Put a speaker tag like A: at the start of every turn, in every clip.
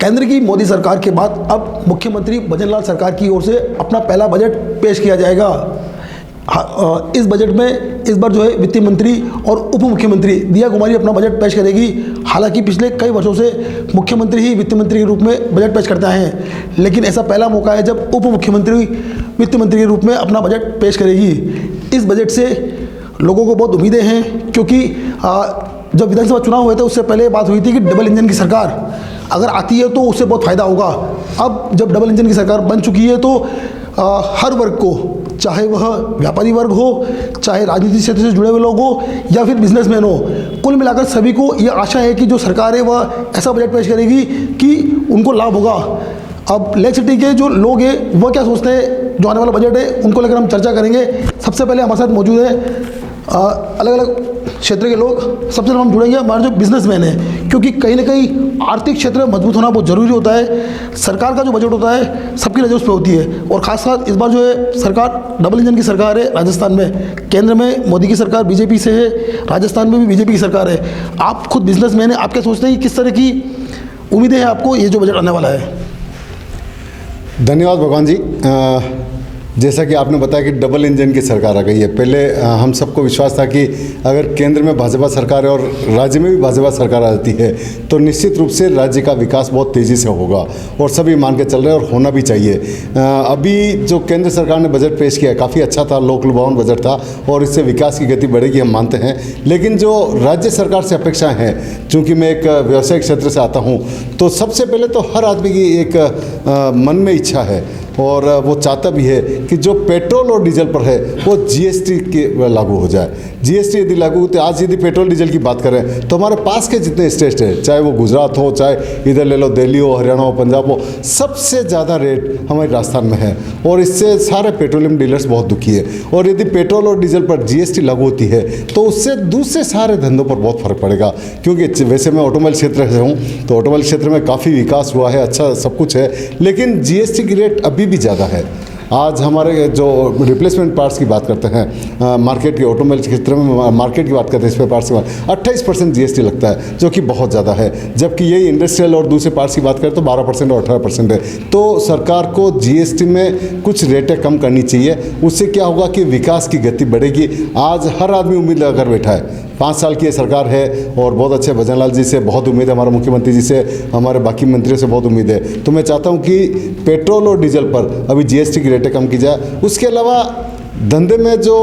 A: केंद्र की मोदी सरकार के बाद अब मुख्यमंत्री भजनलाल सरकार की ओर से अपना पहला बजट पेश किया जाएगा। इस बजट में इस बार जो है वित्त मंत्री और उप मुख्यमंत्री दिया कुमारी अपना बजट पेश करेगी। हालांकि पिछले कई वर्षों से मुख्यमंत्री ही वित्त मंत्री के रूप में बजट पेश करते हैं, लेकिन ऐसा पहला मौका है जब उप मुख्यमंत्री वित्त मंत्री के रूप में अपना बजट पेश करेगी। इस बजट से लोगों को बहुत उम्मीदें हैं, क्योंकि जब विधानसभा चुनाव हुए थे उससे पहले बात हुई थी कि डबल इंजन की सरकार अगर आती है तो उससे बहुत फ़ायदा होगा। अब जब डबल इंजन की सरकार बन चुकी है तो हर वर्ग को, चाहे वह व्यापारी वर्ग हो, चाहे राजनीतिक क्षेत्र से जुड़े हुए लोग हो या फिर बिजनेसमैन हो, कुल मिलाकर सभी को ये आशा है कि जो सरकार है वह ऐसा बजट पेश करेगी कि उनको लाभ होगा। अब लेक सिटी के जो लोग हैं वह क्या सोचते हैं जो आने वाला बजट है, उनको लेकर हम चर्चा करेंगे। सबसे पहले हमारे साथ मौजूद है अलग अलग क्षेत्र के लोग। सबसे पहले हम जुड़ेंगे हमारे जो बिजनेसमैन हैं, क्योंकि कहीं ना कहीं आर्थिक क्षेत्र में मजबूत होना बहुत ज़रूरी होता है। सरकार का जो बजट होता है सबकी नज़र उस पर होती है, और खासकर इस बार जो है सरकार डबल इंजन की सरकार है राजस्थान में। केंद्र में मोदी की सरकार बीजेपी से है, राजस्थान में भी बीजेपी की सरकार है। आप खुद बिजनेसमैन हैं, आप क्या सोचते हैं कि किस तरह की उम्मीदें हैं आपको ये जो बजट आने वाला है?
B: धन्यवाद भगवान जी। जैसा कि आपने बताया कि डबल इंजन की सरकार आ गई है। पहले हम सबको विश्वास था कि अगर केंद्र में भाजपा सरकार है और राज्य में भी भाजपा सरकार आ जाती है तो निश्चित रूप से राज्य का विकास बहुत तेज़ी से होगा, और सभी मान के चल रहे हैं और होना भी चाहिए। अभी जो केंद्र सरकार ने बजट पेश किया है काफ़ी अच्छा था, लोक लुभावन बजट था, और इससे विकास की गति बढ़ेगी हम मानते हैं। लेकिन जो राज्य सरकार से अपेक्षाएँ हैं, चूँकि मैं एक व्यावसायिक क्षेत्र से आता हूँ, तो सबसे पहले तो हर आदमी की एक मन में इच्छा है और वो चाहता भी है कि जो पेट्रोल और डीजल पर है वो जीएसटी के लागू हो जाए। जीएसटी यदि लागू होते, आज यदि पेट्रोल डीजल की बात करें तो हमारे पास के जितने स्टेट हैं, चाहे वो गुजरात हो, चाहे इधर ले लो दिल्ली हो, हरियाणा हो, पंजाब हो, सबसे ज़्यादा रेट हमारे राजस्थान में है, और इससे सारे पेट्रोलियम डीलर्स बहुत दुखी है। और यदि पेट्रोल और डीजल पर जीएसटी लागू होती है तो उससे दूसरे सारे धंधों पर बहुत फर्क पड़ेगा। क्योंकि वैसे मैं ऑटोमोबाइल क्षेत्र से हूँ, तो ऑटोमोबाइल क्षेत्र में काफ़ी विकास हुआ है, अच्छा सब कुछ है, लेकिन जीएसटी की रेट अभी भी ज़्यादा है। आज हमारे जो रिप्लेसमेंट पार्ट्स की बात करते हैं, मार्केट की ऑटोमोबाइल क्षेत्र में मार्केट की बात करते हैं, स्पेयर पार्ट्स की बात 28% जीएसटी लगता है, जो कि बहुत ज़्यादा है। जबकि यही इंडस्ट्रियल और दूसरे पार्ट्स की बात करें तो 12% और 18% है। तो सरकार को जीएसटी में कुछ रेटें कम करनी चाहिए। उससे क्या होगा कि विकास की गति बढ़ेगी। आज हर आदमी उम्मीद लगाकर बैठा है, 5 साल की ये सरकार है और बहुत अच्छे भजनलाल जी से बहुत उम्मीद है, हमारे मुख्यमंत्री जी से, हमारे बाकी मंत्रियों से बहुत उम्मीद है। तो मैं चाहता हूँ कि पेट्रोल और डीजल पर अभी जीएसटी की रेटें कम की जाए। उसके अलावा धंधे में जो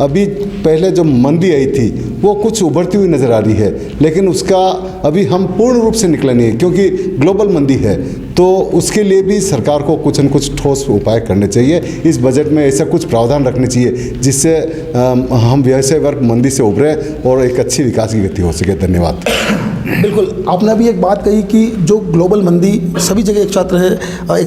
B: अभी पहले जो मंदी आई थी वो कुछ उभरती हुई नज़र आ रही है, लेकिन उसका अभी हम पूर्ण रूप से निकले नहीं है, क्योंकि ग्लोबल मंदी है। तो उसके लिए भी सरकार को कुछ न कुछ ठोस उपाय करने चाहिए। इस बजट में ऐसा कुछ प्रावधान रखने चाहिए जिससे हम व्यवसाय वर्ग मंदी से उभरे और एक अच्छी विकास की गति हो सके। धन्यवाद।
A: बिल्कुल, आपने अभी एक बात कही कि जो ग्लोबल मंदी सभी जगह एक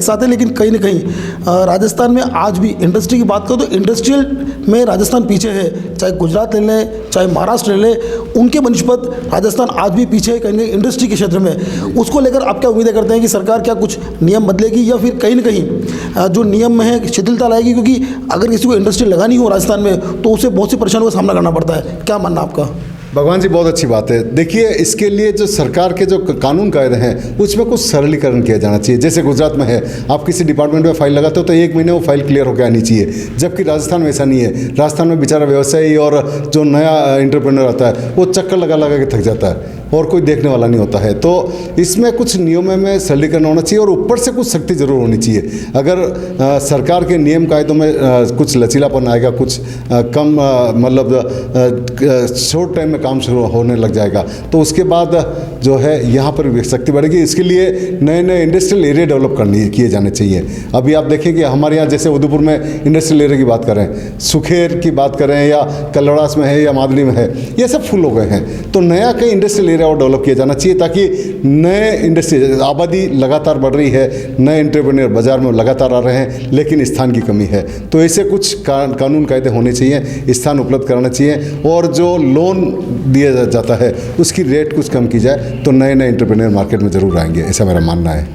A: साथ है, लेकिन कहीं ना कहीं राजस्थान में आज भी इंडस्ट्री की बात करो तो इंडस्ट्रियल में राजस्थान पीछे है। चाहे गुजरात ले लें, चाहे महाराष्ट्र ले लें, उनके बनस्पत राजस्थान आज भी पीछे है कहीं ना कहीं इंडस्ट्री के क्षेत्र में। उसको लेकर आप क्या उम्मीदें करते हैं कि सरकार क्या कुछ नियम बदलेगी या फिर कहीं ना कहीं जो नियम में है शिथिलता लाएगी? क्योंकि अगर किसी को इंडस्ट्री लगानी हो राजस्थान में तो उसे बहुत सी परेशानियों का सामना करना पड़ता है। क्या मानना आपका?
B: भगवान जी बहुत अच्छी बात है। देखिए, इसके लिए जो सरकार के जो कानून कायदे हैं उसमें कुछ सरलीकरण किया जाना चाहिए। जैसे गुजरात में है, आप किसी डिपार्टमेंट में फाइल लगाते हो तो 1 महीने वो फाइल क्लियर होकर आनी चाहिए, जबकि राजस्थान में ऐसा नहीं है। राजस्थान में बेचारा व्यवसायी और जो नया एंटरप्रेन्योर आता है वो चक्कर लगा लगा के थक जाता है और कोई देखने वाला नहीं होता है। तो इसमें कुछ नियमों में सरलीकरण होना चाहिए और ऊपर से कुछ सख्ती जरूर होनी चाहिए। अगर सरकार के नियम कायदों में कुछ लचीलापन आएगा, कुछ कम मतलब शॉर्ट टाइम में काम शुरू होने लग जाएगा, तो उसके बाद जो है यहाँ पर शक्ति बढ़ेगी। इसके लिए नए नए इंडस्ट्रियल एरिया डेवलप किए जाने चाहिए। अभी आप देखें कि हमारे यहाँ जैसे उदयपुर में इंडस्ट्रियल एरिया की बात करें, सुखेर की बात करें, या कल्लड़ास में है या मादली में है, ये सब फुल हो गए हैं। तो नया कई इंडस्ट्रियल एरिया और डेवलप किया जाना चाहिए ताकि नए इंडस्ट्री, आबादी लगातार बढ़ रही है, नए एंटरप्रेन्योर बाजार में लगातार आ रहे हैं, लेकिन स्थान की कमी है। तो ऐसे कुछ कानून कायदे होने चाहिए, स्थान उपलब्ध कराना चाहिए, और जो लोन दिया जाता है उसकी रेट कुछ कम की जाए तो नए नए एंटरप्रेन्योर मार्केट में ज़रूर आएंगे, ऐसा मेरा मानना है।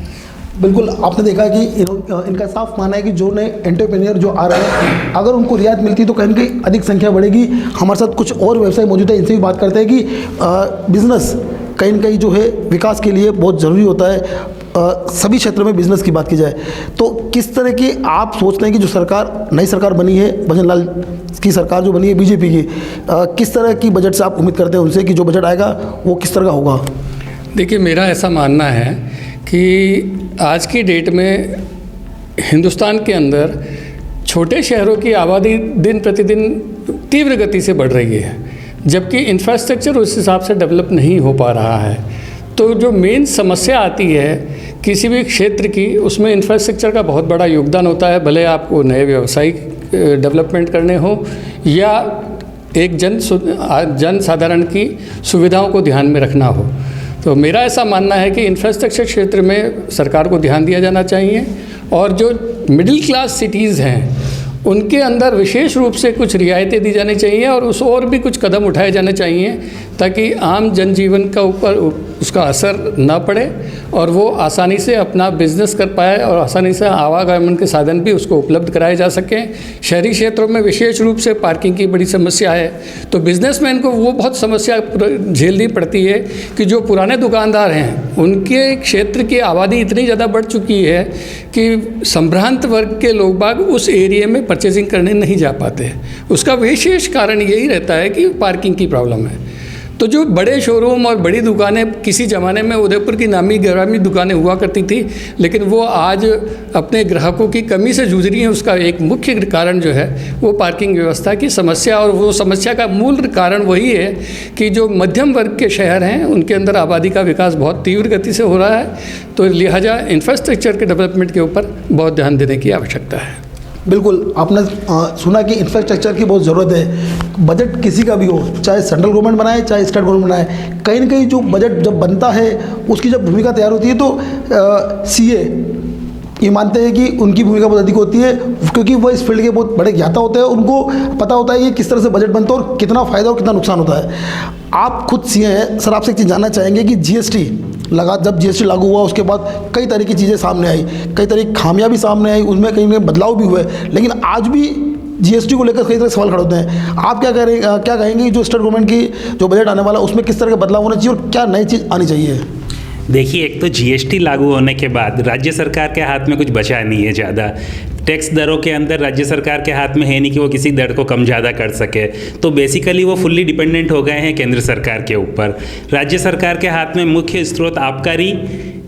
A: बिल्कुल, आपने देखा कि इनका साफ मानना है कि जो नए एंटरप्रेन्योर जो आ रहे हैं अगर उनको रियायत मिलती तो कहीं ना कहीं अधिक संख्या बढ़ेगी। हमारे साथ कुछ और व्यवसाय मौजूद है, इनसे भी बात करते हैं कि बिजनेस कहीं ना कहीं जो है विकास के लिए बहुत ज़रूरी होता है। सभी क्षेत्रों में बिजनेस की बात की जाए तो किस तरह की आप सोचते हैं कि जो सरकार नई सरकार बनी है, भजन लाल की सरकार जो बनी है बीजेपी की, किस तरह की बजट से आप उम्मीद करते हैं उनसे कि जो बजट आएगा वो किस तरह का होगा?
C: देखिए, मेरा ऐसा मानना है कि आज की डेट में हिंदुस्तान के अंदर छोटे शहरों की आबादी दिन प्रतिदिन तीव्र गति से बढ़ रही है, जबकि इंफ्रास्ट्रक्चर उस हिसाब से डेवलप नहीं हो पा रहा है। तो जो मेन समस्या आती है किसी भी क्षेत्र की, उसमें इंफ्रास्ट्रक्चर का बहुत बड़ा योगदान होता है, भले आपको नए व्यावसायिक डेवलपमेंट करने हो या एक जन साधारण की सुविधाओं को ध्यान में रखना हो। तो मेरा ऐसा मानना है कि इंफ्रास्ट्रक्चर क्षेत्र में सरकार को ध्यान दिया जाना चाहिए और जो मिडिल क्लास सिटीज़ हैं उनके अंदर विशेष रूप से कुछ रियायतें दी जानी चाहिए और और भी कुछ कदम उठाए जाने चाहिए ताकि आम जनजीवन का ऊपर उसका असर ना पड़े और वो आसानी से अपना बिजनेस कर पाए और आसानी से आवागमन के साधन भी उसको उपलब्ध कराए जा सकें। शहरी क्षेत्रों में विशेष रूप से पार्किंग की बड़ी समस्या है, तो बिजनेसमैन को वो बहुत समस्या झेलनी पड़ती है कि जो पुराने दुकानदार हैं उनके क्षेत्र की आबादी इतनी ज़्यादा बढ़ चुकी है कि संभ्रांत वर्ग के लोग बाग उस एरिया में परचेजिंग करने नहीं जा पाते। उसका विशेष कारण यही रहता है कि पार्किंग की प्रॉब्लम है। तो जो बड़े शोरूम और बड़ी दुकानें किसी ज़माने में उदयपुर की नामी गिरामी दुकानें हुआ करती थी, लेकिन वो आज अपने ग्राहकों की कमी से जूझ रही हैं। उसका एक मुख्य कारण जो है वो पार्किंग व्यवस्था की समस्या, और वो समस्या का मूल कारण वही है कि जो मध्यम वर्ग के शहर हैं उनके अंदर आबादी का विकास बहुत तीव्र गति से हो रहा है, तो लिहाजा इंफ्रास्ट्रक्चर के डेवलपमेंट के ऊपर बहुत ध्यान देने की आवश्यकता है।
A: बिल्कुल, आपने सुना कि इंफ्रास्ट्रक्चर की बहुत ज़रूरत है। बजट किसी का भी हो, चाहे सेंट्रल गवर्नमेंट बनाए चाहे स्टेट गवर्नमेंट बनाए, कहीं ना कहीं जो बजट जब बनता है उसकी जब भूमिका तैयार होती है तो सीए ये मानते हैं कि उनकी भूमिका बहुत अधिक होती है, क्योंकि वो इस फील्ड के बहुत बड़े ज्ञाता होते हैं। उनको पता होता है कि किस तरह से बजट बनता है और कितना फ़ायदा और कितना नुकसान होता है। आप खुद सीए हैं सर, आपसे एक चीज़ जानना चाहेंगे कि जीएसटी जब जीएसटी लागू हुआ उसके बाद कई तरह की चीज़ें सामने आई, कई तरह की खामियां भी सामने आई, उसमें कई बदलाव भी हुए, लेकिन आज भी जीएसटी को लेकर कई तरह के सवाल खड़े होते हैं। आप क्या कहेंगे जो स्टेट गवर्नमेंट की जो बजट आने वाला है उसमें किस तरह का बदलाव होना चाहिए और क्या नई चीज़ आनी चाहिए?
D: देखिए, एक तो जीएसटी लागू होने के बाद राज्य सरकार के हाथ में कुछ बचा नहीं है ज़्यादा। टैक्स दरों के अंदर राज्य सरकार के हाथ में है नहीं कि वो किसी दर को कम ज़्यादा कर सके, तो बेसिकली वो फुल्ली डिपेंडेंट हो गए हैं केंद्र सरकार के ऊपर। राज्य सरकार के हाथ में मुख्य स्रोत आबकारी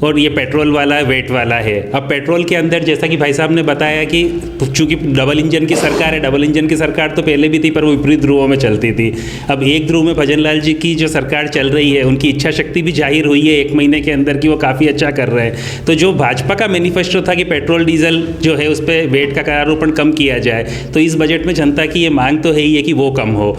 D: और ये पेट्रोल वाला वेट वाला है। अब पेट्रोल के अंदर जैसा कि भाई साहब ने बताया कि चूंकि डबल इंजन की सरकार है, डबल इंजन की सरकार तो पहले भी थी पर वो विपरीत ध्रुवों में चलती थी। अब एक ध्रुव में भजन लाल जी की जो सरकार चल रही है उनकी इच्छा शक्ति भी जाहिर हुई है 1 महीने के अंदर कि वो काफ़ी अच्छा कर रहे हैं। तो जो भाजपा का मैनिफेस्टो था कि पेट्रोल डीजल जो है उस पर वेट का करारोपण कम किया जाए, तो इस बजट में जनता की ये मांग तो है ही है कि वो कम हो।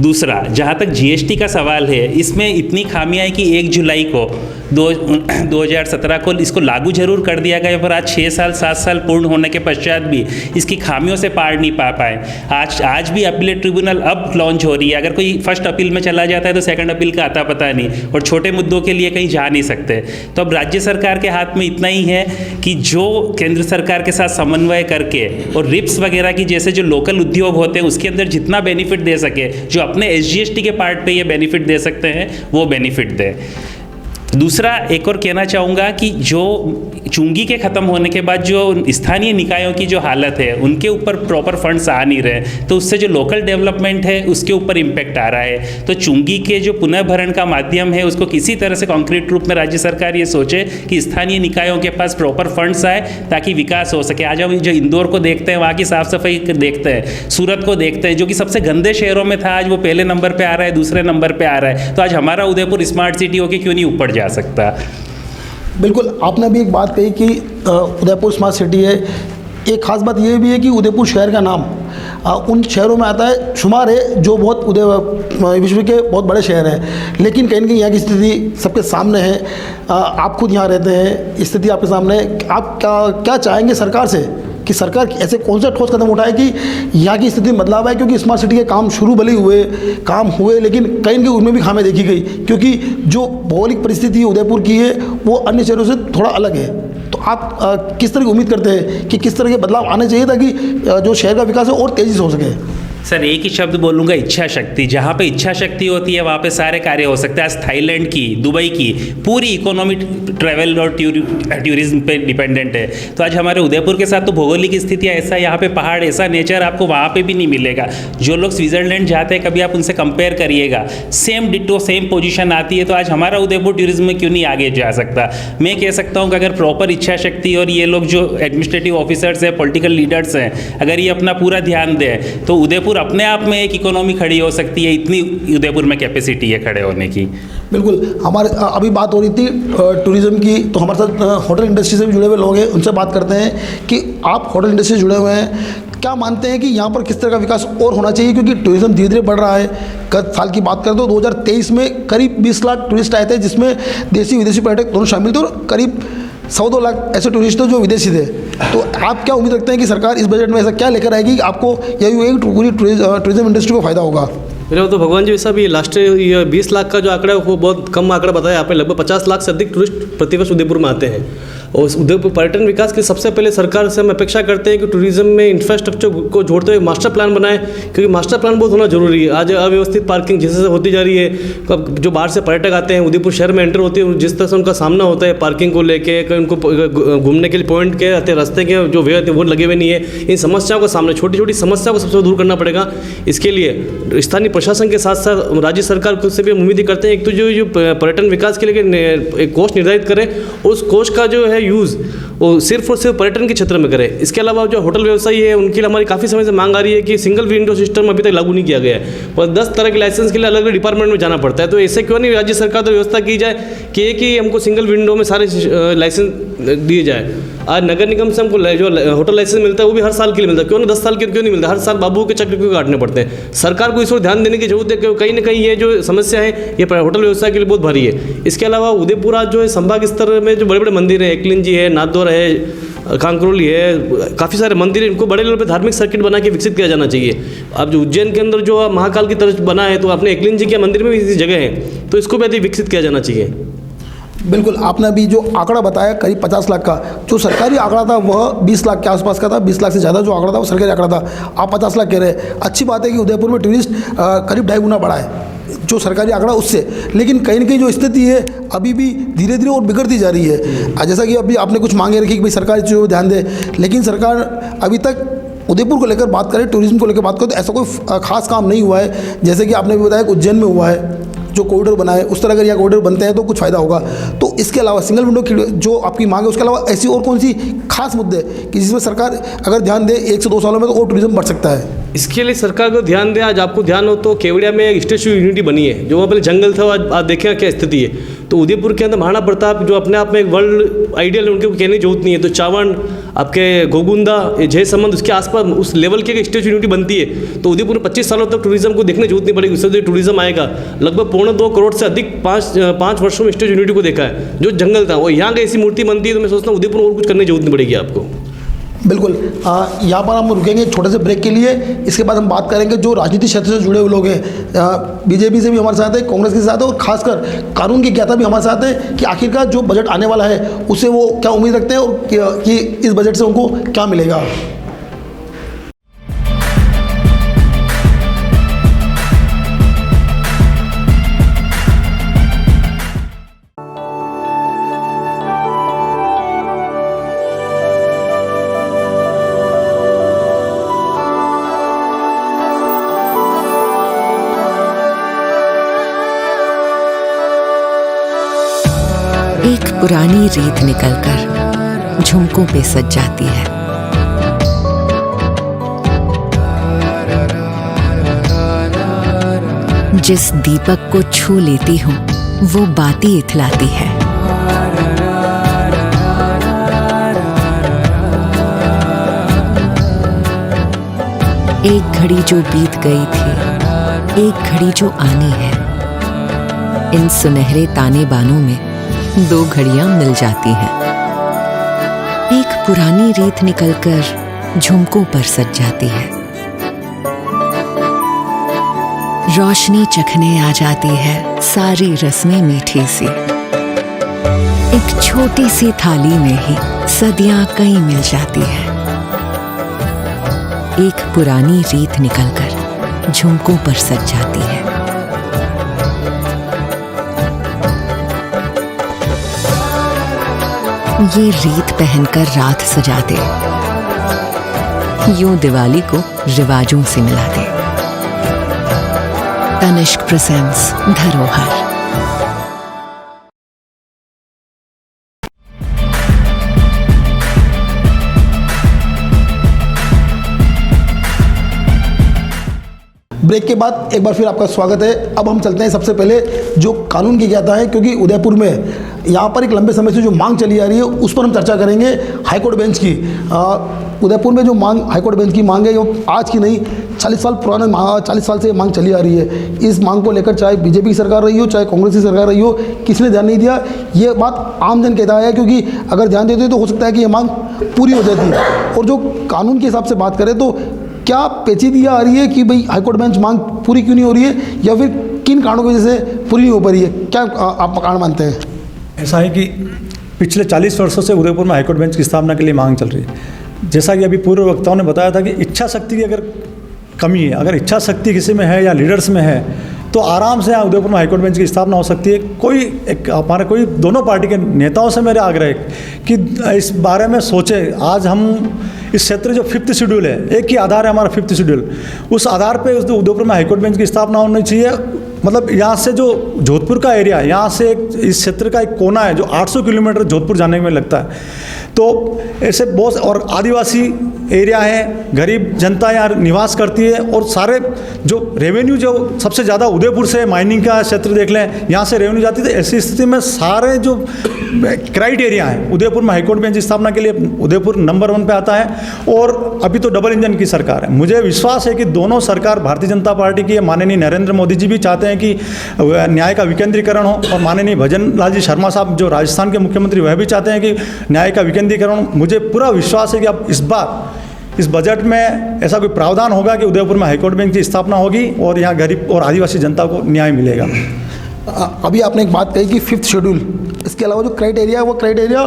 D: दूसरा, जहाँ तक जीएसटी का सवाल है, इसमें इतनी खामियां है कि 1 जुलाई को 2017 को इसको लागू जरूर कर दिया गया, पर आज 6 साल 7 साल पूर्ण होने के पश्चात भी इसकी खामियों से पार नहीं पा पाए। आज भी अपीलेट ट्रिब्यूनल अब लॉन्च हो रही है। अगर कोई फर्स्ट अपील में चला जाता है तो सेकंड अपील का आता पता नहीं, और छोटे मुद्दों के लिए कहीं जा नहीं सकते। तो अब राज्य सरकार के हाथ में इतना ही है कि जो केंद्र सरकार के साथ समन्वय करके और रिप्स वगैरह की जैसे जो लोकल उद्योग होते हैं उसके अंदर जितना बेनिफिट दे सके, जो अपने एसजीएसटी के पार्ट पे ये बेनिफिट दे सकते हैं वो बेनिफिट दे। दूसरा, एक और कहना चाहूँगा कि जो चुंगी के ख़त्म होने के बाद जो स्थानीय निकायों की जो हालत है उनके ऊपर प्रॉपर फंड्स आ नहीं रहे, तो उससे जो लोकल डेवलपमेंट है उसके ऊपर इम्पैक्ट आ रहा है। तो चुंगी के जो पुनः भरण का माध्यम है उसको किसी तरह से कॉन्क्रीट रूप में राज्य सरकार ये सोचे कि स्थानीय निकायों के पास प्रॉपर फंड्स आए ताकि विकास हो सके। आज हम जो इंदौर को देखते हैं, वहाँ की साफ़ सफाई देखते हैं, सूरत को देखते हैं जो कि सबसे गंदे शहरों में था, आज वो पहले नंबर पर आ रहा है, दूसरे नंबर पर आ रहा है। तो आज हमारा उदयपुर स्मार्ट सिटी होकर क्यों नहीं ऊपर जा सकता?
A: बिल्कुल, आपने अभी एक बात कही कि उदयपुर स्मार्ट सिटी है। एक खास बात यह भी है कि उदयपुर शहर का नाम उन शहरों में आता है, शुमार है जो बहुत विश्व के बहुत बड़े शहर हैं, लेकिन कहीं ना कहीं यहाँ की स्थिति सबके सामने है। आप खुद यहाँ रहते हैं, स्थिति आपके सामने है। आप क्या चाहेंगे सरकार से कि सरकार ऐसे कौन सा ठोस कदम उठाए कि यहाँ की स्थिति में बदलाव आए? क्योंकि स्मार्ट सिटी के काम शुरू भले काम हुए, लेकिन कहीं ना कहीं उनमें भी खामियां देखी गई, क्योंकि जो भौगोलिक परिस्थिति उदयपुर की है वो अन्य शहरों से थोड़ा अलग है। तो आप किस तरह की उम्मीद करते हैं कि किस तरह के बदलाव आने चाहिए ताकि जो शहर का विकास है और तेज़ी से हो सके?
D: सर एक ही शब्द बोलूँगा, इच्छा शक्ति। जहाँ पे इच्छा शक्ति होती है वहाँ पे सारे कार्य हो सकते हैं। आज थाईलैंड की, दुबई की पूरी इकोनॉमी ट्रैवल और टूरिज्म पे डिपेंडेंट है। तो आज हमारे उदयपुर के साथ तो भौगोलिक स्थितियाँ ऐसा, यहाँ पे पहाड़, ऐसा नेचर आपको वहाँ पे भी नहीं मिलेगा। जो लोग स्विट्जरलैंड जाते हैं, कभी आप उनसे कंपेयर करिएगा, सेम डिटो सेम पोजीशन आती है। तो आज हमारा उदयपुर टूरिज्म में क्यों नहीं आगे जा सकता? मैं कह सकता हूँ कि अगर प्रॉपर इच्छा शक्ति और ये लोग जो एडमिनिस्ट्रेटिव ऑफिसर्स हैं, पॉलिटिकल लीडर्स हैं, अगर ये अपना पूरा ध्यान दें तो उदयपुर अपने आप में एक इकोनॉमी खड़ी हो सकती है। इतनी उदयपुर में कैपेसिटी है खड़े होने की।
A: बिल्कुल। हमारे अभी बात हो रही थी टूरिज़्म की, तो हमारे साथ होटल इंडस्ट्री से भी जुड़े हुए लोग हैं, उनसे बात करते हैं कि आप होटल इंडस्ट्री से जुड़े हुए हैं, क्या मानते हैं कि यहाँ पर किस तरह का विकास और होना चाहिए? क्योंकि टूरिज़्म धीरे धीरे बढ़ रहा है। गत साल की बात करें तो 2023 में करीब 20 लाख टूरिस्ट आए थे, जिसमें देशी विदेशी पर्यटक दोनों शामिल थे, और करीब 100-2 लाख ऐसे टूरिस्ट थे जो विदेशी थे। तो आप क्या उम्मीद रखते हैं कि सरकार इस बजट में ऐसा क्या लेकर आएगी कि आपको यही पूरी टूरिज्म इंडस्ट्री को फ़ायदा होगा?
E: मेरा तो भगवान जी वैसा भी लास्ट ईयर 20 लाख का जो आंकड़ा है वो बहुत कम आंकड़ा बताया आपने। लगभग 50 लाख से अधिक टूरिस्ट प्रतिवर्ष उदयपुर में आते हैं। और उदयपुर पर्यटन विकास के सबसे पहले सरकार से हम अपेक्षा करते हैं कि टूरिज्म में इंफ्रास्ट्रक्चर को जोड़ते हुए मास्टर प्लान बनाए, क्योंकि मास्टर प्लान बहुत होना जरूरी है। आज अव्यवस्थित पार्किंग जैसे होती जा रही है, जो बाहर से पर्यटक आते हैं उदयपुर शहर में एंटर होते हैं, जिस तरह से उनका सामना होता है पार्किंग को लेके, उनको घूमने के लिए पॉइंट के आते रास्ते के जो वे होते हैं वो लगे हुए नहीं है। इन समस्याओं का सामने, छोटी छोटी समस्याओं को सबसे दूर करना पड़ेगा। इसके लिए स्थानीय प्रशासन के साथ साथ राज्य सरकार से भी हम उम्मीद करते हैं, एक तो जो पर्यटन विकास के लिए एक कोष निर्धारित करें, उस कोष का जो है यूज़ वो सिर्फ और सिर्फ पर्यटन के क्षेत्र में करें। इसके अलावा जो होटल व्यवसायी है उनके लिए हमारी काफ़ी समय से मांग आ रही है कि सिंगल विंडो सिस्टम अभी तक लागू नहीं किया गया है, और 10 तरह के लाइसेंस के लिए अलग अलग डिपार्टमेंट में जाना पड़ता है। तो ऐसे क्यों नहीं राज्य सरकार तो व्यवस्था की जाए कि एक ही हमको सिंगल विंडो में सारे लाइसेंस दिए जाए। आज नगर निगम से हमको जो होटल लाइसेंस मिलता है वो भी हर साल के लिए मिलता है, क्यों ना 10 साल के क्यों नहीं मिलता? हर साल बाबू के चक्र क्यों काटने पड़ते हैं? सरकार को इस ओर ध्यान देने की जरूरत है, क्योंकि कहीं ना कहीं ये जो समस्या है ये होटल व्यवसाय के लिए बहुत भारी है। इसके अलावा उदयपुर आज जो है संभाग स्तर में जो बड़े बड़े मंदिर हैं, एकलिंग जी है, नाथद्वारा है, कांकरोली है, काफ़ी सारे मंदिर हैं, इनको बड़े लेवल पे धार्मिक सर्किट बना के विकसित किया जाना चाहिए। अब जो उज्जैन के अंदर जो महाकाल की तरह बना है, तो अपने एकलिंग जी के मंदिर में भी इसी जगह है, तो इसको भी अधिक विकसित किया जाना चाहिए।
A: बिल्कुल। आपने अभी जो आंकड़ा बताया करीब 50 लाख का, जो सरकारी आंकड़ा था वह 20 लाख के आसपास का था। 20 लाख से ज़्यादा जो आंकड़ा था वो सरकारी आंकड़ा था। आप 50 लाख कह रहे हैं। अच्छी बात है कि उदयपुर में टूरिस्ट करीब 2.5 गुना बढ़ा है जो सरकारी आंकड़ा उससे, लेकिन कहीं ना कहीं जो स्थिति है अभी भी धीरे धीरे और बिगड़ती जा रही है। जैसा कि अभी आपने कुछ मांगे रखी कि भाई सरकार चीज़ों पर ध्यान दे, लेकिन सरकार अभी तक उदयपुर को लेकर बात करें, टूरिज्म को लेकर बात करें, तो ऐसा कोई खास काम नहीं हुआ है। जैसे कि आपने भी बताया कि उज्जैन में हुआ है जो कॉरिडोर बना है, उस तरह अगर यहाँ कॉरिडोर बनते हैं तो कुछ फ़ायदा होगा। तो इसके अलावा सिंगल विंडो की जो आपकी मांग है, उसके अलावा ऐसी और कौन सी खास मुद्दे कि जिसमें सरकार अगर ध्यान दे 1 से 2 सालों में तो और टूरिज्म बढ़ सकता है?
E: इसके लिए सरकार को ध्यान दें। आज आपको ध्यान हो तो केवड़िया में एक स्टैच्यू ऑफ यूनिटी बनी है, जो वहाँ पहले जंगल था, आज देखें क्या स्थिति है। तो उदयपुर के अंदर महाराणा प्रताप जो अपने आप में एक वर्ल्ड आइडियल है, उनके कहने की जरूरत नहीं है। तो चावंड, आपके गोगुंदा, जय संबंध, उसके आसपास उस लेवल के स्टैच्यू यूनिटी बनती है, तो उदयपुर में 25 सालों तक टूरिज्म को देखने की जरूरत नहीं पड़ेगी। उससे जो टूरिज्म आएगा लगभग 2.25 करोड़ से अधिक 5 वर्षों में स्टैच्यू यूनिटी को देखा है, जो जंगल था। और यहाँ की ऐसी मूर्ति बनती है, तो मैं सोचता हूँ उदयपुर और कुछ करने की जरूरत नहीं पड़ेगी आपको।
A: बिल्कुल। यहाँ पर हम रुकेंगे छोटे से ब्रेक के लिए। इसके बाद हम बात करेंगे जो राजनीतिक क्षेत्र से जुड़े हुए लोग हैं, बीजेपी से भी हमारे साथ है, कांग्रेस के साथ है, और खासकर कानून की ज्ञाता भी हमारे साथ है कि आखिरकार जो बजट आने वाला है उससे वो क्या उम्मीद रखते हैं और कि इस बजट से उनको क्या मिलेगा।
F: एक पुरानी रीत निकलकर झुमकों पे सज जाती है। जिस दीपक को छू लेती हूँ वो बाती इथलाती है। एक घड़ी जो बीत गई थी, एक घड़ी जो आनी है, इन सुनहरे ताने बानों में 2 घड़ियां मिल जाती हैं। एक पुरानी रीत निकलकर झुमकों पर सज जाती है। रोशनी चखने आ जाती है सारी रस्में मीठी सी। एक छोटी सी थाली में ही सदियां कई मिल जाती है। एक पुरानी रीत निकलकर झुमकों पर सज जाती है। ये रीत पहनकर रात सजा दे, यूं दिवाली को रिवाजों से मिला दे। तनिष्क प्रेजेंट्स धरोहर।
A: ब्रेक के बाद एक बार फिर आपका स्वागत है। अब हम चलते हैं सबसे पहले जो कानून की ज्ञाता है, क्योंकि उदयपुर में यहाँ पर एक लंबे समय से जो मांग चली आ रही है उस पर हम चर्चा करेंगे। हाईकोर्ट बेंच की उदयपुर में जो मांग हाईकोर्ट बेंच की मांग है वो आज की नहीं, 40 साल पुराने 40 साल से ये मांग चली आ रही है। इस मांग को लेकर चाहे बीजेपी की सरकार रही हो चाहे कांग्रेस की सरकार रही हो, किसी ने ध्यान नहीं दिया। ये बात आम जन कहता है, क्योंकि अगर ध्यान देते तो हो सकता है कि ये मांग पूरी हो जाती है। और जो कानून के हिसाब से बात करें तो क्या पेचीदगी आ रही है कि भाई हाईकोर्ट बेंच मांग पूरी क्यों नहीं हो रही है, या फिर किन कारणों की वजह से पूरी नहीं हो पा रही है? क्या आप कारण मानते हैं?
G: ऐसा है कि पिछले 40 वर्षों से उदयपुर में हाईकोर्ट बेंच की स्थापना के लिए मांग चल रही है। जैसा कि अभी पूर्व वक्ताओं ने बताया था कि इच्छा शक्ति की अगर कमी है, अगर इच्छा शक्ति किसी में है या लीडर्स में है, तो आराम से यहाँ उदयपुर में हाईकोर्ट बेंच की स्थापना हो सकती है। हमारे कोई दोनों पार्टी के नेताओं से मेरे आग्रह है कि इस बारे में सोचें। आज हम इस क्षेत्र जो 5th शेड्यूल है, एक ही आधार है हमारा 5th शेड्यूल, उस आधार पे उदयपुर में हाईकोर्ट बेंच की स्थापना होनी चाहिए। मतलब यहाँ से जो जोधपुर का एरिया है, यहाँ से इस क्षेत्र का एक कोना है जो 800 किलोमीटर जोधपुर जाने में लगता है। तो ऐसे बहुत और आदिवासी एरिया है, गरीब जनता यहाँ निवास करती है, और सारे जो रेवेन्यू जो सबसे ज़्यादा उदयपुर से माइनिंग का क्षेत्र देख लें, यहाँ से रेवेन्यू जाती है। ऐसी स्थिति में सारे जो क्राइटेरिया हैं उदयपुर में हाईकोर्ट बेंच स्थापना के लिए उदयपुर नंबर 1 पे आता है। और अभी तो डबल इंजन की सरकार है। मुझे विश्वास है कि दोनों सरकार, भारतीय जनता पार्टी की, माननीय नरेंद्र मोदी जी भी चाहते हैं कि न्याय का विकेंद्रीकरण हो, और माननीय भजन लाल जी शर्मा साहब जो राजस्थान के मुख्यमंत्री वह भी चाहते हैं कि न्याय का विकेंद्रीकरण। मुझे पूरा विश्वास है कि अब इस बार इस बजट में ऐसा कोई प्रावधान होगा कि उदयपुर में हाईकोर्ट बेंच की स्थापना होगी और यहाँ गरीब और आदिवासी जनता को न्याय मिलेगा।
A: अभी आपने एक बात कही कि 5th शेड्यूल, इसके अलावा जो क्राइटेरिया है वो क्राइटेरिया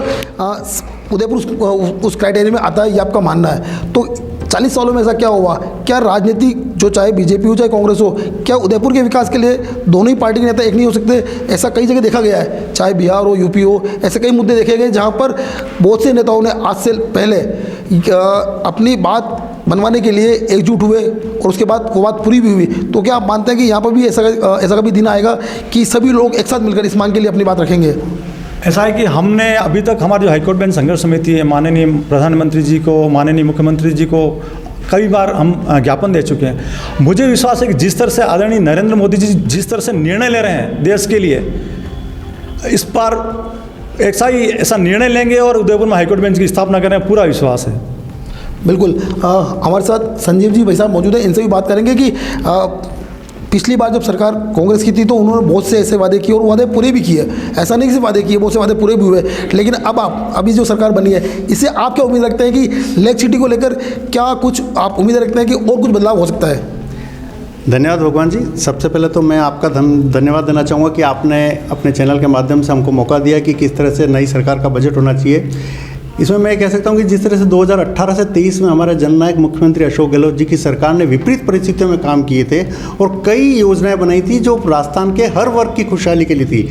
A: उदयपुर उस क्राइटेरिया में आता है, ये आपका मानना है। तो 40 सालों में ऐसा क्या हुआ? क्या राजनीति जो चाहे बीजेपी हो चाहे कांग्रेस हो, क्या उदयपुर के विकास के लिए दोनों ही पार्टी के नेता एक नहीं हो सकते? ऐसा कई जगह देखा गया है, चाहे बिहार हो यूपी हो, ऐसे कई मुद्दे देखे गए जहाँ पर बहुत से नेताओं ने आज से पहले अपनी बात बनवाने के लिए एकजुट हुए और उसके बाद वो बात पूरी भी हुई। तो क्या आप मानते हैं कि यहाँ पर भी ऐसा कभी दिन आएगा कि सभी लोग एक साथ मिलकर इस मांग के लिए अपनी बात रखेंगे?
G: ऐसा है कि हमने अभी तक हमारी जो हाईकोर्ट बेंच संघर्ष समिति है, माननीय प्रधानमंत्री जी को, माननीय मुख्यमंत्री जी को कई बार हम ज्ञापन दे चुके हैं। मुझे विश्वास है कि जिस तरह से आदरणीय नरेंद्र मोदी जी जिस तरह से निर्णय ले रहे हैं देश के लिए, इस बार ऐसा निर्णय लेंगे और उदयपुर में हाईकोर्ट बेंच की स्थापना करें, पूरा विश्वास है।
A: बिल्कुल। हमारे साथ संजीव जी भाई साहब मौजूद हैं, इनसे भी बात करेंगे कि पिछली बार जब सरकार कांग्रेस की थी तो उन्होंने बहुत से ऐसे वादे किए और वादे पूरे भी किए। ऐसा नहीं कि सिर्फ वादे किए, बहुत से वादे पूरे भी हुए। लेकिन अब अभी जो सरकार बनी है, इससे आप क्या उम्मीद रखते हैं कि लेक सिटी को लेकर क्या कुछ आप उम्मीद रखते हैं कि और कुछ बदलाव हो सकता है?
H: धन्यवाद भगवान जी। सबसे पहले तो मैं आपका धन्यवाद देना चाहूँगा कि आपने अपने चैनल के माध्यम से हमको मौका दिया कि किस तरह से नई सरकार का बजट होना चाहिए। इसमें मैं कह सकता हूं कि जिस तरह से 2018 से 23 में हमारे जननायक मुख्यमंत्री अशोक गहलोत जी की सरकार ने विपरीत परिस्थितियों में काम किए थे और कई योजनाएं बनाई थी जो राजस्थान के हर वर्ग की खुशहाली के लिए थी।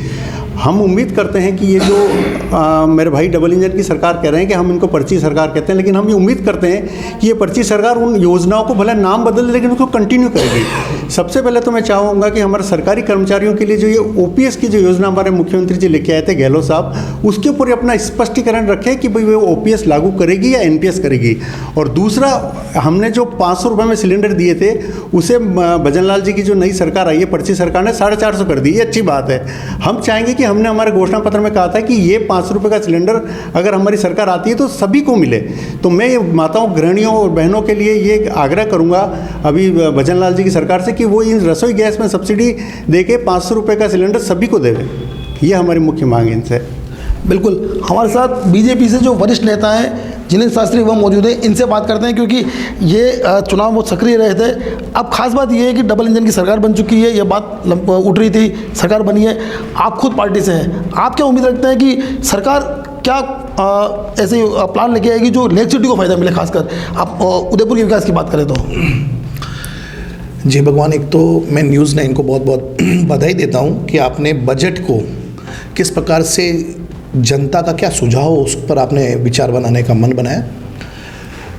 H: हम उम्मीद करते हैं कि ये जो मेरे भाई डबल इंजन की सरकार कह रहे हैं कि हम इनको पर्ची सरकार कहते हैं, लेकिन हम ये उम्मीद करते हैं कि ये पर्ची सरकार उन योजनाओं को भले नाम बदल दे लेकिन उसको कंटिन्यू करेगी। सबसे पहले तो मैं चाहूँगा कि हमारे सरकारी कर्मचारियों के लिए जो ये OPS की जो योजना हमारे मुख्यमंत्री जी लेके आए थे गहलोत साहब, उसके ऊपर अपना स्पष्टीकरण रखें कि भाई वो OPS लागू करेगी या NPS करेगी। और दूसरा, हमने जो 500 रुपये में सिलेंडर दिए थे उसे भजन लाल जी की जो नई सरकार आई है पर्ची सरकार ने 450 कर दी। ये अच्छी बात है। हम चाहेंगे कि हमने हमारे घोषणा पत्र में कहा था कि ये 500 रुपये का सिलेंडर अगर हमारी सरकार आती है तो सभी को मिले। तो मैं ये माताओं, गृहिणियों और बहनों के लिए ये आग्रह करूंगा अभी भजन लाल जी की सरकार से कि वो इन रसोई गैस में सब्सिडी देके 500 रुपये का सिलेंडर सभी को देवे। ये हमारी मुख्य मांग है इनसे।
A: बिल्कुल। हमारे साथ बीजेपी से जो वरिष्ठ नेता हैं जिनेन्द्र शास्त्री वह मौजूद है, इनसे बात करते हैं क्योंकि ये चुनाव बहुत सक्रिय रहे थे। अब खास बात ये है कि डबल इंजन की सरकार बन चुकी है, ये बात उठ रही थी, सरकार बनी है, आप खुद पार्टी से हैं। आप क्या उम्मीद रखते हैं कि सरकार क्या ऐसे प्लान लेके आएगी जो लेक सिटी को फायदा मिले? खासकर आप उदयपुर के विकास की बात करें तो
I: जी भगवान, एक तो मैं न्यूज़ 9 को बहुत बहुत बधाई देता हूं कि आपने बजट को किस प्रकार से जनता का क्या सुझाव हो उस पर आपने विचार बनाने का मन बनाया।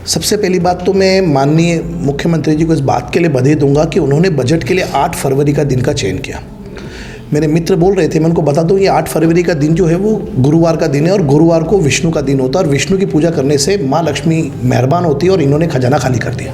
I: सबसे पहली बात तो मैं माननीय मुख्यमंत्री जी को इस बात के लिए बधाई दूंगा कि उन्होंने बजट के लिए 8 फरवरी का दिन का चयन किया। मेरे मित्र बोल रहे थे, मैं उनको बता दूं, ये 8 फरवरी का दिन जो है वो गुरुवार का दिन है और गुरुवार को विष्णु का दिन होता है और विष्णु की पूजा करने से माँ लक्ष्मी मेहरबान होती है और इन्होंने खजाना खाली कर दिया।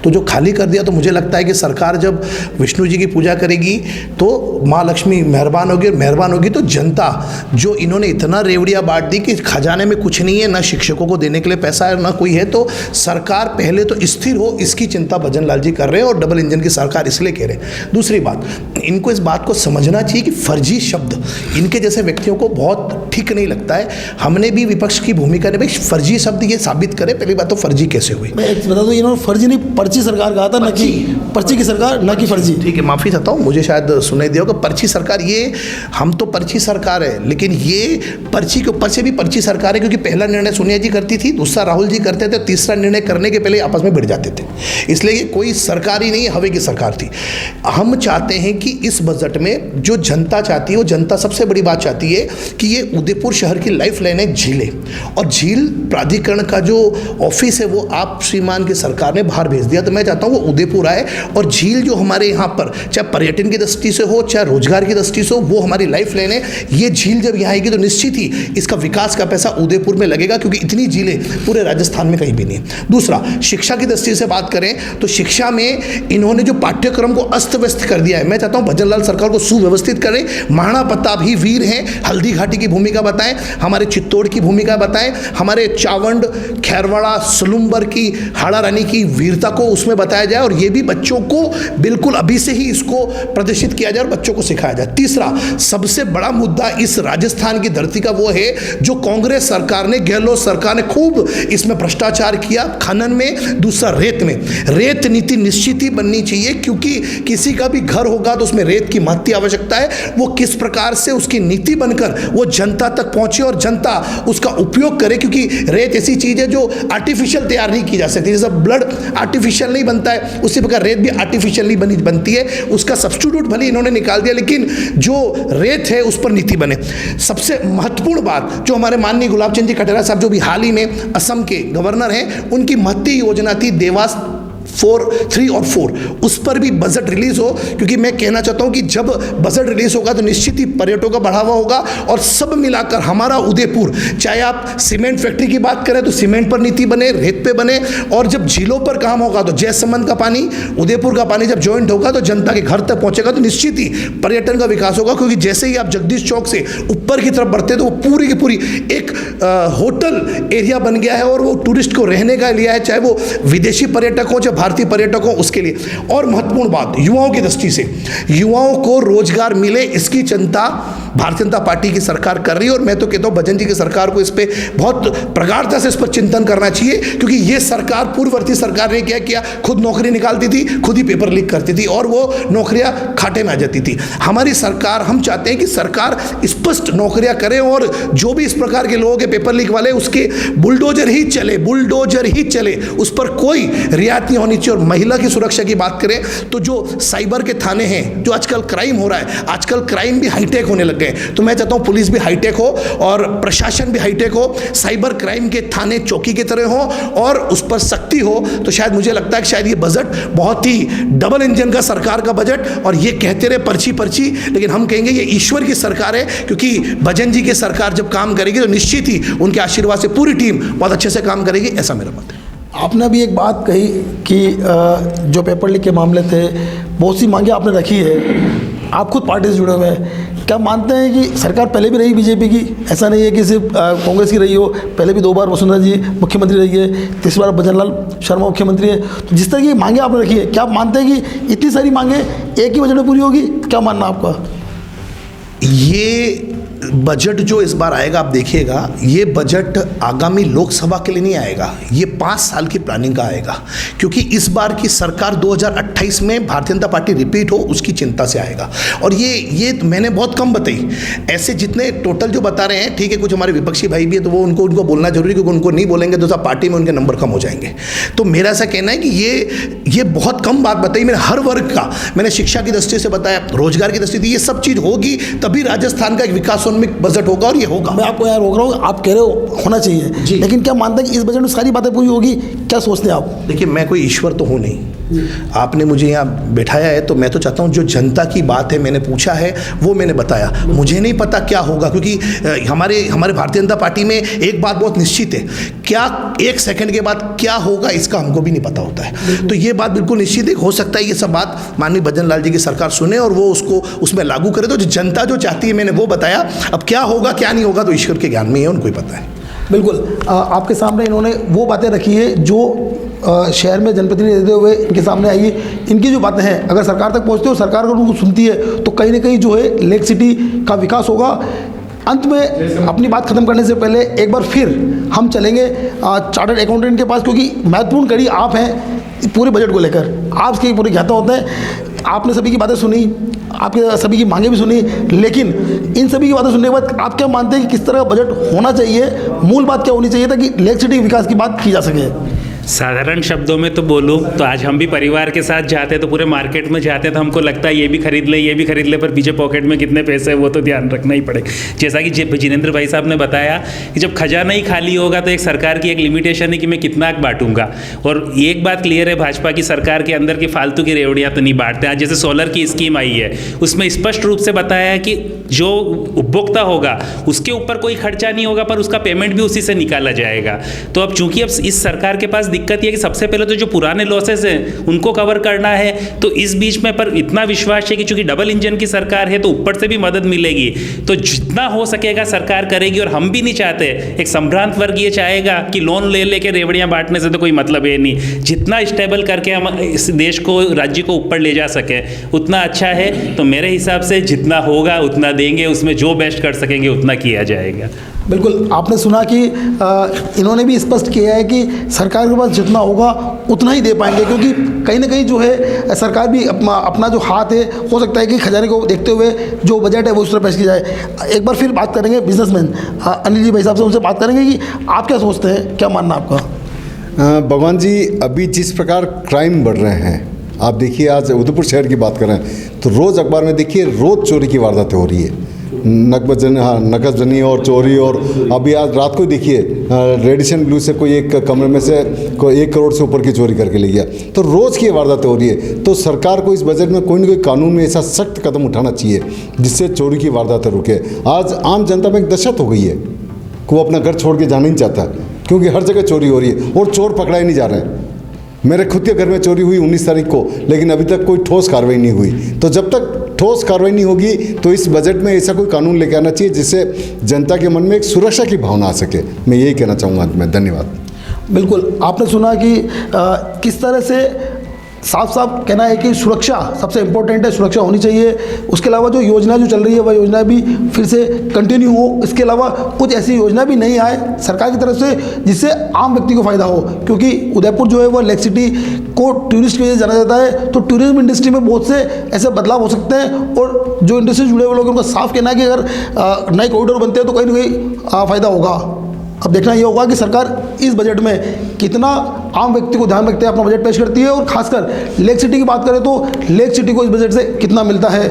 I: तो जो खाली कर दिया, तो मुझे लगता है कि सरकार जब विष्णु जी की पूजा करेगी तो माँ लक्ष्मी मेहरबान होगी और मेहरबान होगी तो जनता जो इन्होंने इतना रेवड़ियाँ बांट दी कि खजाने में कुछ नहीं है, ना शिक्षकों को देने के लिए पैसा है ना कोई है, तो सरकार पहले तो स्थिर हो इसकी चिंता भजन लाल जी कर रहे हैं और डबल इंजन की सरकार इसलिए कह रहे हैं। दूसरी बात, इनको इस बात को समझना चाहिए कि फर्जी शब्द इनके जैसे व्यक्तियों को बहुत ठीक नहीं लगता है। हमने भी विपक्ष की भूमिका ने भाई फर्जी शब्द ये साबित करे, पहली बात तो फर्जी कैसे हुई।
A: मैं एक बता दूं, इन्होंने फर्जी नहीं, पर्ची सरकार कहा था, न कि पर्ची की सरकार, न कि फर्जी।
I: ठीक है, माफ़ी चाहता हूँ, मुझे शायद सुनाई दिया होगा। पर्ची सरकार, ये हम तो पर्ची सरकार है, लेकिन ये पर्ची के ऊपर से भी पर्ची सरकार है, क्योंकि पहला निर्णय सोनिया जी करती थी, दूसरा राहुल जी करते थे, तीसरा निर्णय करने के पहले आपस में भिड़ जाते थे। इसलिए ये कोई सरकार ही नहीं, हवे की सरकार थी। हम चाहते हैं कि इस बजट में जो जनता चाहती है, वो जनता सबसे बड़ी बात चाहती है कि ये उदयपुर शहर की लाइफ लाइन है झीलें, और झील प्राधिकरण का जो ऑफिस है वो आप श्रीमान की सरकार ने बाहर भेज दिया। तो मैं चाहता हूँ वो उदयपुर आए और झील जो हमारे यहाँ पर चाहे पर्यटन की दृष्टि से हो चाहे रोजगार की दृष्टि से हो, वो हमारी लाइफ लाइन है। ये झील जब यहाँ आएगी तो निश्चित ही इसका विकास का पैसा उदयपुर में लगेगा, क्योंकि इतनी झीलें पूरे राजस्थान में कहीं भी नहीं है। दूसरा, शिक्षा की दृष्टि से बात करें तो शिक्षा में इन्होंने जो पाठ्यक्रम को अस्त व्यस्त कर दिया है, मैं चाहता हूँ भजन लाल सरकार को सुव्यवस्थित करें। महाराणा प्रताप ही वीर हैं, हल्दी घाटी की भूमिका बताएं, हमारे चित्तौड़ की भूमिका बताएं, हमारे चावंड, खैरवाड़ा, सलुम्बर की, हाड़ा रानी की वीरता को उसमें बताया जाए और ये भी बच्चों को बिल्कुल अभी से ही इसको प्रदर्शित किया जाए और बच्चों को सिखाया जाए। तीसरा, सबसे बड़ा मुद्दा इस राजस्थान की धरती का वो है जो कांग्रेस सरकार ने, गहलोत सरकार ने खूब इसमें भ्रष्टाचार किया, खनन में, दूसरा रेत में। रेत नीति निश्चित ही बननी चाहिए, क्योंकि किसी का भी घर होगा तो उसमें रेत की महत्ती आवश्यकता है। वो किस प्रकार से उसकी नीति बनकर वो जनता तक पहुंचे और जनता उसका उपयोग करे, क्योंकि रेत ऐसी चीज है जो आर्टिफिशियल तैयार नहीं की जा सकती। जैसे ब्लड आर्टिफिशियल नहीं बनता है, उसी प्रकार रेत भी आर्टिफिशियल नहीं बनती है। उसका सब्स्टिट्यूट भले इन्होंने निकाल दिया, लेकिन जो रेत है उस पर नीति बने। सबसे महत्वपूर्ण बात, जो हमारे माननीय गुलाब चंद जी कटेरा साहब जो भी हाल ही में असम के गवर्नर हैं, उनकी महत्ती योजना थी देवास 4, 3 और 4, उस पर भी बजट रिलीज हो, क्योंकि मैं कहना चाहता हूं कि जब बजट रिलीज होगा तो निश्चित ही पर्यटकों का बढ़ावा होगा और सब मिलाकर हमारा उदयपुर, चाहे आप सीमेंट फैक्ट्री की बात करें तो सीमेंट पर नीति बने, रेत पे बने, और जब झीलों पर काम होगा तो जयसमंद का पानी, उदयपुर का पानी जब जॉइंट होगा तो जनता के घर तक पहुंचेगा, तो निश्चित ही पर्यटन का विकास होगा। क्योंकि जैसे ही आप जगदीश चौक से ऊपर की तरफ बढ़ते तो वो पूरी की पूरी एक होटल एरिया बन गया है और वो टूरिस्ट को रहने का लिया है, चाहे वो विदेशी पर्यटक हो चाहे भारतीय पर्यटक हो, उसके लिए। और महत्वपूर्ण बात, युवाओं की दृष्टि से, युवाओं को रोजगार मिले, इसकी चिंता भारतीय जनता पार्टी की सरकार कर रही है। और मैं तो कहता हूं भजन जी की सरकार को इस पे बहुत प्रगाढ़ता से इस पर चिंतन करना चाहिए, क्योंकि ये सरकार, पूर्ववर्ती सरकार ने क्या किया, खुद नौकरी निकालती थी, खुद ही पेपर लीक करती थी और वो नौकरियां खाते में आ जाती थी। हमारी सरकार, हम चाहते हैं कि सरकार स्पष्ट नौकरियां करे और जो भी इस प्रकार के लोगों के पेपर लीक वाले, उसके बुलडोजर ही चले, बुलडोजर ही चले, उस पर कोई रियायत नहीं होनी चाहिए। और महिला की सुरक्षा की बात करें तो जो साइबर के थाने हैं, जो आजकल क्राइम हो रहा है, आजकल क्राइम भी हाईटेक होने लग गए, तो मैं चाहता हूं पुलिस भी हाईटेक हो और प्रशासन भी हाईटेक हो, साइबर क्राइम के थाने चौकी की तरह हो और उस पर सख्ती हो। तो शायद मुझे लगता है कि शायद ये बजट बहुत ही डबल इंजन का सरकार का बजट, और ये कहते रहे पर्ची पर्ची, लेकिन हम कहेंगे ये ईश्वर की सरकार है, क्योंकि भजन जी की सरकार जब काम करेगी तो निश्चित ही उनके आशीर्वाद से पूरी टीम बहुत अच्छे से काम करेगी, ऐसा मेरा मत है।
A: आपने अभी एक बात कही कि जो पेपर लीक के मामले थे, बहुत सी मांगे आपने रखी है, आप खुद पार्टी से जुड़े हुए हैं, क्या मानते हैं कि सरकार पहले भी रही बीजेपी की, ऐसा नहीं है कि सिर्फ कांग्रेस की रही हो, पहले भी 2 बार वसुंधरा जी मुख्यमंत्री रही है, तीसरी बार भजन लाल शर्मा मुख्यमंत्री है, तो जिस तरह की मांगे आपने रखी है, क्या आप मानते हैं कि इतनी सारी मांगे एक ही बजट में पूरी होगी? क्या मानना आपका?
I: ये बजट जो इस बार आएगा, आप देखिएगा, ये बजट आगामी लोकसभा के लिए नहीं आएगा, ये 5 साल की प्लानिंग का आएगा, क्योंकि इस बार की सरकार 2028 में भारतीय जनता पार्टी रिपीट हो उसकी चिंता से आएगा। और ये मैंने बहुत कम बताई, ऐसे जितने टोटल जो बता रहे हैं, ठीक है, कुछ हमारे विपक्षी भाई भी है तो वो उनको बोलना जरूरी, क्योंकि उनको नहीं बोलेंगे तो सब पार्टी में उनके नंबर कम हो जाएंगे। तो मेरा ऐसा कहना है कि ये बहुत कम बात बताई मैंने, हर वर्ग का मैंने, शिक्षा की दृष्टि से बताया, रोजगार की दृष्टि से, ये सब चीज़ होगी तभी राजस्थान का एक विकासोन्मुख बजट होगा, और ये होगा।
A: मैं आपको यार रोक रहा हूँ, आप कह रहे हो होना चाहिए
I: जी,
A: लेकिन क्या मानते हैं कि इस बजट में सारी बातें पूरी होगी? क्या सोचते हैं आप?
I: देखिए, मैं कोई ईश्वर तो हूँ नहीं, आपने मुझे यहाँ बैठाया है तो मैं तो चाहता हूँ जो जनता की बात है, मैंने पूछा है वो मैंने बताया। मुझे नहीं पता क्या होगा, क्योंकि हमारे भारतीय जनता पार्टी में एक बात बहुत निश्चित है, क्या 1 सेकंड के बाद क्या होगा इसका हमको भी नहीं पता होता है। तो ये बात बिल्कुल निश्चित है, हो सकता है ये सब बात माननीय भजन लाल जी की सरकार सुने और वो उसको उसमें लागू करे। तो जो जनता जो चाहती है मैंने वो बताया, अब क्या होगा क्या नहीं होगा तो ईश्वर के ज्ञान में है, उनको ही पता है।
A: बिल्कुल, आपके सामने इन्होंने वो बातें रखी है जो शहर में जनप्रतिनिधि देते हुए इनके सामने आई है। इनकी जो बातें हैं अगर सरकार तक पहुंचती है और सरकार अगर उनको सुनती है तो कहीं ना कहीं जो है लेक सिटी का विकास होगा। अंत में अपनी बात खत्म करने से पहले एक बार फिर हम चलेंगे चार्टर्ड अकाउंटेंट के पास, क्योंकि महत्वपूर्ण कड़ी आप हैं पूरे बजट को लेकर, आप इसके पूरे ज्ञाता होते हैं। आपने सभी की बातें सुनी, आपके सभी की मांगें भी सुनी, लेकिन इन सभी की बातें सुनने के बाद आप क्या मानते हैं कि किस तरह का बजट होना चाहिए? मूल बात क्या होनी चाहिए ताकि लेक सिटी विकास की बात की जा सके?
D: साधारण शब्दों में तो बोलूँ तो आज हम भी परिवार के साथ जाते हैं तो पूरे मार्केट में जाते हैं तो हमको लगता है ये भी खरीद ले, ये भी खरीद ले, पर पीछे पॉकेट में कितने पैसे हैं वो तो ध्यान रखना ही पड़ेगा। जैसा कि जिनेंद्र भाई साहब ने बताया कि जब खजाना ही खाली होगा तो एक सरकार की एक लिमिटेशन है कि मैं कितना बांटूंगा। और एक बात क्लियर है, भाजपा की सरकार के अंदर की फालतू की रेवड़ियाँ तो नहीं बांटते। आज जैसे सोलर की स्कीम आई है उसमें स्पष्ट रूप से बताया है कि जो उपभोक्ता होगा उसके ऊपर कोई खर्चा नहीं होगा, पर उसका पेमेंट भी उसी से निकाला जाएगा। तो अब चूंकि अब इस सरकार के पास दिक्कत ये है कि सबसे पहले तो जो पुराने लॉसेस हैं उनको कवर करना है, तो इस बीच में पर इतना विश्वास है कि चूंकि डबल इंजन की सरकार है तो ऊपर से भी मदद मिलेगी, तो जितना हो सकेगा सरकार करेगी। और हम भी नहीं चाहते, एक संभ्रांत वर्ग ये चाहेगा कि लोन ले लेके रेवड़ियां बांटने से तो कोई मतलब है नहीं। जितना स्टेबल करके हम इस देश को, राज्य को ऊपर ले जा सके उतना अच्छा है। तो मेरे हिसाब से जितना होगा उतना देंगे, उसमें जो बेस्ट कर सकेंगे उतना किया जाएगा।
A: बिल्कुल, आपने सुना कि इन्होंने भी स्पष्ट किया है कि सरकार के पास जितना होगा उतना ही दे पाएंगे, क्योंकि कहीं ना कहीं जो है सरकार भी अपना जो हाथ है, हो सकता है कि खजाने को देखते हुए जो बजट है वो उस तरह पेश किया जाए। एक बार फिर बात करेंगे बिजनेसमैन अनिल जी भाई साहब से, उनसे बात करेंगे कि आप क्या सोचते हैं, क्या मानना आपका?
B: भगवान जी, अभी जिस प्रकार क्राइम बढ़ रहे हैं, आप देखिए आज उदयपुर शहर की बात करें तो रोज़ अखबार में देखिए रोज़ चोरी की वारदातें हो रही है, नकबजनी और चोरी। और अभी आज रात को देखिए रेडिशन ब्लू से कोई एक कमरे में से कोई 1 करोड़ से ऊपर की चोरी करके ले गया। तो रोज़ की वारदातें हो रही है। तो सरकार को इस बजट में कोई ना कोई कानून में ऐसा सख्त कदम उठाना चाहिए जिससे चोरी की वारदातें रुके। आज आम जनता में एक दहशत हो गई है कि वो अपना घर छोड़ के जाना नहीं चाहता, क्योंकि हर जगह चोरी हो रही है और चोर पकड़ाए नहीं जा रहे हैं। मेरे खुद के घर में चोरी हुई 19 तारीख को, लेकिन अभी तक कोई ठोस कार्रवाई नहीं हुई। तो जब तक ठोस कार्रवाई नहीं होगी तो इस बजट में ऐसा कोई कानून लेके आना चाहिए जिससे जनता के मन में एक सुरक्षा की भावना आ सके। मैं यही कहना चाहूँगा अंत में। धन्यवाद।
A: बिल्कुल, आपने सुना कि किस तरह से साफ साफ कहना है कि सुरक्षा सबसे इम्पोर्टेंट है, सुरक्षा होनी चाहिए। उसके अलावा जो योजना जो चल रही है वह योजना भी फिर से कंटिन्यू हो। इसके अलावा कुछ ऐसी योजना भी नहीं आए सरकार की तरफ से जिससे आम व्यक्ति को फ़ायदा हो, क्योंकि उदयपुर जो है वो लेक सिटी को टूरिस्ट के लिए जाना जाता है। तो टूरिज्म इंडस्ट्री में बहुत से ऐसे बदलाव हो सकते हैं और जो इंडस्ट्री से जुड़े हुए लोग उनका साफ कहना है कि अगर नए कॉरिडोर बनते हैं तो कहीं ना कहीं फ़ायदा होगा। अब देखना ये होगा कि सरकार इस बजट में कितना आम व्यक्ति को ध्यान रखते हैं अपना बजट पेश करती है, और खासकर लेक सिटी की बात करें तो लेक सिटी को इस बजट से कितना मिलता है।